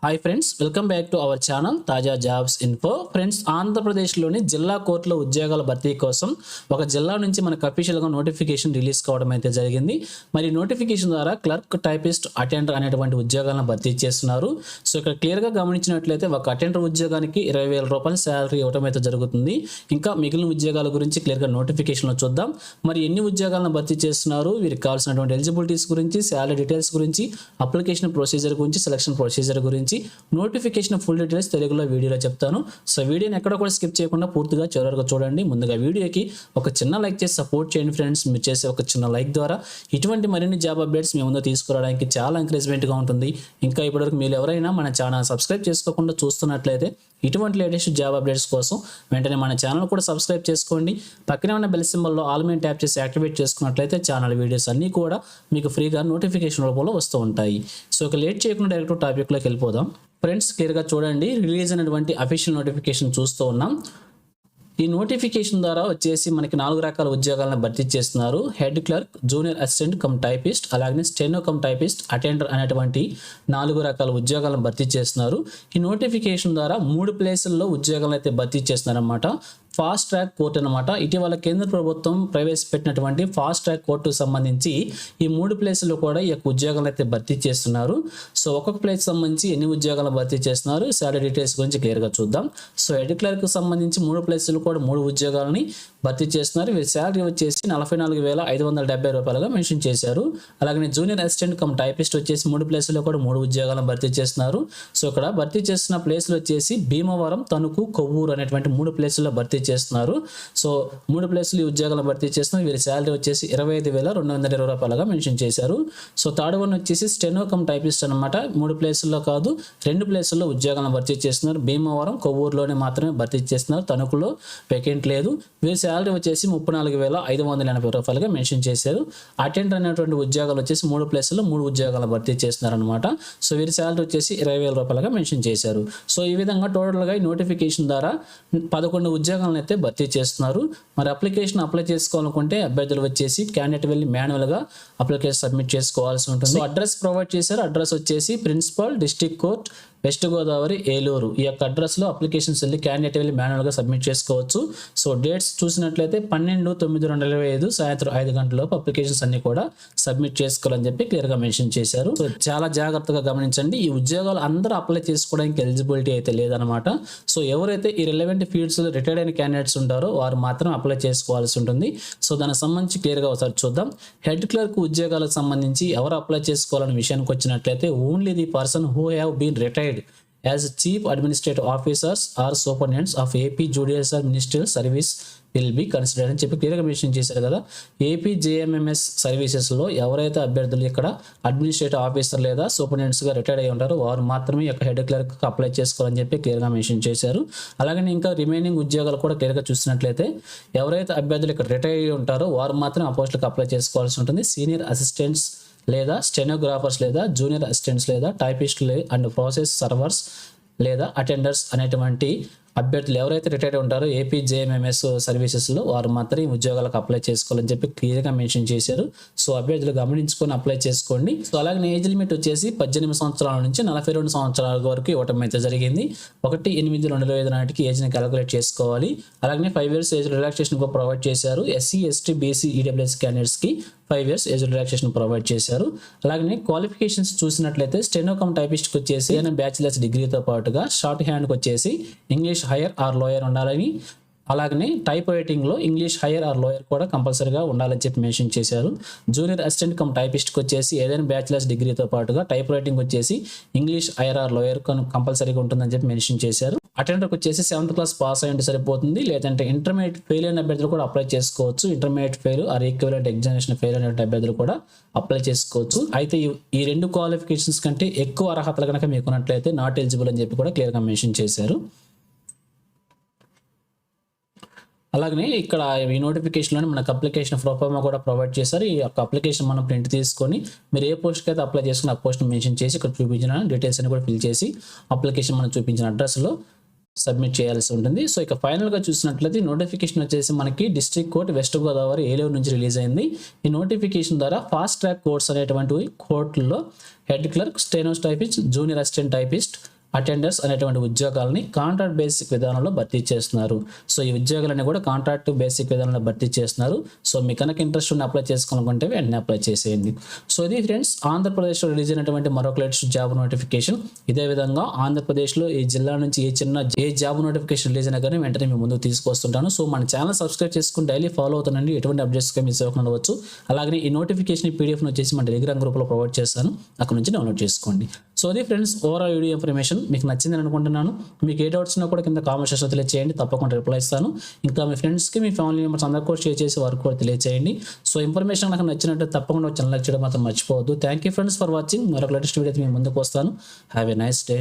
Hi friends, welcome back to our channel తాజా jobs info. Friends, ఆంధ్రప్రదేశ్లోని జిల్లా కోర్టులో ఉద్యోగాల భర్తీ కోసం ఒక జిల్లా నుంచి మనకు అఫీషియల్గా నోటిఫికేషన్ రిలీజ్ కావడం అయితే జరిగింది. మరి నోటిఫికేషన్ ద్వారా క్లర్క్, టైపిస్ట్, అటెండర్ అనేటువంటి ఉద్యోగాలను భర్తీ చేస్తున్నారు. సో ఇక్కడ క్లియర్గా గమనించినట్లయితే ఒక అటెండర్ ఉద్యోగానికి 20,000 రూపాయల శాలరీ ఇవ్వడం అయితే జరుగుతుంది. ఇంకా మిగిలిన ఉద్యోగాల గురించి క్లియర్గా నోటిఫికేషన్లో చూద్దాం. మరి ఎన్ని ఉద్యోగాలను భర్తీ చేస్తున్నారు, వీరికి కావాల్సినటువంటి ఎలిజిబిలిటీస్ గురించి, శాలరీ డీటెయిల్స్ గురించి, అప్లికేషన్ ప్రొసీజర్ గురించి, సెలక్షన్ ప్రొసీజర్ గురించి, నోటిఫికేషన్ ఫుల్ డీటెయిల్స్ తెలుగులో వీడియోలో చెప్తాను. సో వీడియోని ఎక్కడ కూడా స్కిప్ చేయకుండా పూర్తిగా చివరిగా చూడండి. ముందుగా వీడియోకి ఒక చిన్న లైక్ చేసి సపోర్ట్ చేయండి ఫ్రెండ్స్. మీరు చేసే ఒక చిన్న లైక్ ద్వారా ఇటువంటి మరిన్ని జాబ్ అప్డేట్స్ మీ ముందు తీసుకురావడానికి చాలా ఎంకరేజ్మెంట్గా ఉంటుంది. ఇంకా ఇప్పటివరకు మీరు ఎవరైనా మన ఛానల్ సబ్స్క్రైబ్ చేసుకోకుండా చూస్తున్నట్లయితే ఇటువంటి లేటెస్ట్ జాబ్ అప్డేట్స్ కోసం వెంటనే మన ఛానల్ కూడా సబ్స్క్రైబ్ చేసుకోండి. పక్కనే ఉన్న బెల్ సింబల్లో ఆల్ మీద ట్యాప్ చేసి యాక్టివేట్ చేసుకున్నట్లయితే ఛానల్ వీడియోస్ అన్నీ కూడా మీకు ఫ్రీగా నోటిఫికేషన్ రూపంలో వస్తూ ఉంటాయి. సో ఇక లేట్ చేయకుండా డైరెక్ట్ టాపిక్లోకి వెళ్ళిపోదాం. ఫ్రెండ్స్, క్లియర్గా చూడండి, రిలీజ్ అయినటువంటి అఫీషియల్ నోటిఫికేషన్ చూస్తూ ఉన్నాం. ఈ నోటిఫికేషన్ ద్వారా వచ్చేసి మనకి 4 రకాల ఉద్యోగాలను భర్తీ చేస్తున్నారు. Head clerk, junior assistant cum typist, అలాగే స్టెనో కమ్ టైపిస్ట్, అటెండర్ అనేటువంటి 4 రకాల ఉద్యోగాలను భర్తీ చేస్తున్నారు. ఈ నోటిఫికేషన్ ద్వారా 3 ప్లేసుల్లో ఉద్యోగాలను అయితే భర్తీ చేస్తున్నారు అన్నమాట. ఫాస్ట్ ట్రాక్ కోర్టు అనమాట. ఇటీవల కేంద్ర ప్రభుత్వం ప్రవేశపెట్టినటువంటి ఫాస్ట్ ట్రాక్ కోర్టుకు సంబంధించి ఈ 3 ప్లేసుల్లో కూడా ఈ యొక్క ఉద్యోగాలు అయితే భర్తీ చేస్తున్నారు. సో ఒక్కొక్క ప్లేస్ సంబంధించి ఎన్ని ఉద్యోగాలు భర్తీ చేస్తున్నారు, శాలరీ డీటెయిల్స్ గురించి క్లియర్గా చూద్దాం. సో హెడ్ క్లర్క్ సంబంధించి 3 ప్లేసులు కూడా 3 ఉద్యోగాలని భర్తీ చేస్తున్నారు. వీరి శాలరీ వచ్చేసి 44,570 రూపాయలుగా మెన్షన్ చేశారు. అలాగే జూనియర్ అసిస్టెంట్ కమ్ టైపిస్ట్ వచ్చేసి 3 ప్లేసుల్లో కూడా 3 ఉద్యోగాలను భర్తీ చేస్తున్నారు. సో ఇక్కడ భర్తీ చేస్తున్న ప్లేసులు వచ్చేసి భీమవరం, తణుకు, కొవ్వూరు అనేటువంటి 3 ప్లేసుల్లో భర్తీ చేస్తున్నారు. సో 3 ప్లేసులు ఈ ఉద్యోగాలను భర్తీ చేస్తున్నారు. వీరి శాలరీ వచ్చేసి 25,220 రూపాయలుగా మెన్షన్ చేశారు. సో థర్డ్ వన్ వచ్చేసి స్టెనో కమ్ టైపిస్ట్ అనమాట. 3 ప్లేసుల్లో కాదు, 2 ప్లేసుల్లో ఉద్యోగాలను భర్తీ చేస్తున్నారు. భీమవరం, కొవ్వూరులోనే మాత్రమే భర్తీ చేస్తున్నారు. తణుకులో వేకెంట్ లేదు. వీరి శాలరీ వచ్చేసి 34,580 రూపాయలుగా మెన్షన్ చేశారు. అటెండర్ అనేటువంటి ఉద్యోగాలు వచ్చేసి 3 ప్లేసుల్లో 3 ఉద్యోగాలను భర్తీ చేస్తున్నారు అనమాట. సో వీరి శాలరీ వచ్చేసి 20,000 రూపాయలుగా మెన్షన్ చేశారు. సో ఈ విధంగా టోటల్గా ఈ నోటిఫికేషన్ ద్వారా 11 ఉద్యోగాలను అయితే భర్తీ చేస్తున్నారు. మరి అప్లికేషన్ అప్లై చేసుకోవాలనుకుంటే అభ్యర్థులు వచ్చేసి క్యాండిడేట్ వెళ్ళి మాన్యువల్గా అప్లికేషన్ సబ్మిట్ చేసుకోవాల్సి ఉంటుంది. సో అడ్రస్ ప్రొవైడ్ చేశారు. అడ్రస్ వచ్చేసి principal, district court, west Godavari, Eluru. ఈ యొక్క అడ్రస్లో అప్లికేషన్స్ వెళ్ళి క్యాండిడేట్ వెళ్ళి మాన్యువల్గా సబ్మిట్ చేసుకోవచ్చు. సో డేట్స్ చూసినట్లయితే 12/9/2025 సాయంత్రం 5 గంటలలోపు అప్లికేషన్స్ అన్ని కూడా సబ్మిట్ చేసుకోవాలని చెప్పి క్లియర్గా మెన్షన్ చేశారు. సో చాలా జాగ్రత్తగా గమనించండి. ఈ ఉద్యోగాలు అందరూ అప్లై చేసుకోవడానికి ఎలిజిబిలిటీ అయితే లేదనమాట. సో ఎవరైతే ఈ రిలవెంట్ ఫీల్డ్స్లో రిటైర్డ్ అయిన క్యాండిడేట్స్ ఉంటారో వారు మాత్రం అప్లై చేసుకోవాల్సి ఉంటుంది. సో దానికి సంబంధించి క్లియర్గా ఒకసారి చూద్దాం. హెడ్ క్లర్క్ ఉద్యోగాలకు సంబంధించి ఎవరు అప్లై చేసుకోవాలనే విషయానికి వచ్చినట్లయితే only the person who have been retired as chief administrative officers or superintendents of AP judicial ministerial service will be considered అని చెప్పి క్లియర్గా మెన్షన్ చేశారు కదా. ఏపీ జేఎంఎంఎస్ సర్వీసెస్లో ఎవరైతే అభ్యర్థులు ఇక్కడ అడ్మినిస్ట్రేటివ్ ఆఫీసర్ లేదా సూపరింటెండెంట్స్గా రిటైర్డ్ అయి ఉంటారో వారు మాత్రమే యొక్క హెడ్ క్లర్క్ అప్లై చేసుకోవాలని చెప్పి క్లియర్గా మెన్షన్ చేశారు. అలాగే ఇంకా రిమైనింగ్ ఉద్యోగాలు కూడా క్లియర్గా చూసినట్లయితే ఎవరైతే అభ్యర్థులు ఇక్కడ రిటైర్ అయి ఉంటారో వారు మాత్రం ఆ పోస్టులకు అప్లై చేసుకోవాల్సి ఉంటుంది. సీనియర్ అసిస్టెంట్స్ లేదా స్టెనోగ్రాఫర్స్ లేదా జూనియర్ అసిస్టెంట్స్ లేదా టైపిస్ట్ అండ్ ప్రాసెస్ సర్వర్స్ లేదా అటెండర్స్ అనేటువంటి అభ్యర్థులు ఎవరైతే రిటైర్ ఉంటారో ఏపీ జేఎంఎంఎస్ సర్వీసెస్లో వారు మాత్రం ఈ ఉద్యోగాలకు అప్లై చేసుకోవాలని చెప్పి క్లియర్గా మెన్షన్ చేశారు. సో అభ్యర్థులు గమనించుకొని అప్లై చేసుకోండి. సో అలాగే ఏజ్ లిమిట్ వచ్చేసి 18 సంవత్సరాల నుంచి 42 సంవత్సరాల వరకు ఇవ్వటం అయితే జరిగింది. 1/8/2025 నాటికి ఏజ్ని క్యాలిక్యులేట్ చేసుకోవాలి. అలాగే 5 years ఏజ్ రిలాక్సేషన్ ప్రొవైడ్ చేశారు. ఎస్సీ, ఎస్టీ, బీసీ, ఈడబ్ల్యూఎస్ క్యాండిడేట్స్కి 5 years ఏజ్ రిలాక్సేషన్ ప్రొవైడ్ చేశారు. అలాగే క్వాలిఫికేషన్స్ చూసినట్లయితే స్టెనో కమ్ టైపిస్ట్కి వచ్చేసి బ్యాచిలర్స్ డిగ్రీతో పాటుగా షార్ట్ హ్యాండ్కి వచ్చేసి ఇంగ్లీష్ హైయర్ ఆర్ లోయర్ ఉండాలని, అలాగనే టైప్ రైటింగ్లో ఇంగ్లీష్ హైయర్ ఆర్ లోయర్ కూడా కంపల్సరీగా ఉండాలని చెప్పి మెన్షన్ చేశారు. జూనియర్ అసిస్టెంట్ కమ్ టైపిస్ట్కి వచ్చేసి ఏదైనా బ్యాచిలర్స్ డిగ్రీతో పాటుగా టైప్ రైటింగ్ వచ్చేసి ఇంగ్లీష్ హైయర్ ఆర్ లోయర్ కంపల్సరీగా ఉంటుందని చెప్పి మెన్షన్ చేశారు. అటెండర్కి వచ్చేసి 7th క్లాస్ పాస్ అయ్యి సరిపోతుంది. లేదంటే ఇంటర్మీడియట్ ఫెయిల్ అయిన అభ్యర్థులు కూడా అప్లై చేసుకోవచ్చు. Intermediate fail or equivalent examination fail అయిన అభ్యర్థులు కూడా అప్లై చేసుకోవచ్చు. అయితే ఈ 2 క్వాలిఫికేషన్స్ కంటే ఎక్కువ అర్హతలు కనుక మీకున్నట్లయితే నాట్ ఎలిజిబుల్ అని చెప్పి కూడా క్లియర్గా మెన్షన్ చేశారు. అలాగనే ఇక్కడ ఈ నోటిఫికేషన్లోనే మనకు అప్లికేషన్ ప్రొఫార్మా కూడా ప్రొవైడ్ చేశారు. ఈ యొక్క అప్లికేషన్ మనం ప్రింట్ తీసుకొని మీరు ఏ పోస్ట్కి అయితే అప్లై చేసుకుని ఆ పోస్ట్ మెన్షన్ చేసి ఇక్కడ చూపించిన డీటెయిల్స్ అని కూడా ఫిల్ చేసి అప్లికేషన్ మనం చూపించిన అడ్రస్లో సబ్మిట్ చేయాల్సి ఉంటుంది. సో ఇక ఫైనల్గా చూసినట్లయితే నోటిఫికేషన్ వచ్చేసి మనకి district court west Godavari Eluru నుంచి రిలీజ్ అయింది. ఈ నోటిఫికేషన్ ద్వారా ఫాస్ట్ ట్రాక్ కోర్ట్స్ అనేటువంటి కోర్టుల్లో head clerk, stenotypist, junior assistant typist, attenders అనేటువంటి ఉద్యోగాలని కాంట్రాక్ట్ బేసిక్ విధానంలో భర్తీ చేస్తున్నారు. సో ఈ ఉద్యోగాలన్నీ కూడా కాంట్రాక్ట్ బేసిక్ విధానంలో భర్తీ చేస్తున్నారు. సో మీకు కనుక ఇంట్రెస్ట్ ఉన్న అప్లై చేసుకోవాలనుకుంటే వెంటనే అప్లై చేసేయండి. సో ఇది ఫ్రెండ్స్ ఆంధ్రప్రదేశ్లో రిలీజ్ అయినటువంటి మరొక లేటెస్ట్ జాబ్ నోటిఫికేషన్. ఇదే విధంగా ఆంధ్రప్రదేశ్లో ఈ జిల్లా నుంచి ఏ జాబ్ నోటిఫికేషన్ రిలీజ్ అయినా కానీ వెంటనే మీ ముందుకు తీసుకొస్తుంటాను. సో మన ఛానల్ సబ్స్క్రైబ్ చేసుకుని డైలీ ఫాలో అవుతానండి. ఎటువంటి అప్డేట్స్గా మిస్ అవ్వకుండా ఉండవచ్చు. అలాగే ఈ నోటిఫికేషన్ పీడిఎఫ్ వచ్చేసి మన టెలిగ్రామ్ గ్రూప్లో ప్రొవైడ్ చేస్తాను, అక్కడ నుంచి డౌన్లోడ్ చేసుకోండి. సో అది ఫ్రెండ్స్ ఓవరాల్ వీడియో ఇన్ఫర్మేషన్ మీకు నచ్చిందని అనుకుంటున్నాను. మీకు ఏ డౌట్స్ ఉన్నా కూడా కింద కామెంట్ సెక్షన్లో తెలియజేయండి, తప్పకుండా రిప్లై ఇస్తాను. ఇంకా మీ ఫ్రెండ్స్కి, మీ ఫ్యామిలీ మెంబర్స్ అందరూ కూడా షేర్ చేసి వారికి కూడా తెలియజేయండి. సో ఇన్ఫర్మేషన్ నాకు నచ్చినట్టు తప్పకుండా ఛానల్ లైక్ చేయడం మాత్రం మర్చిపోవద్దు. Thank you friends for watching. మరొక లేటెస్ట్ వీడియో మీ ముందుకు వస్తాను. Have a nice day.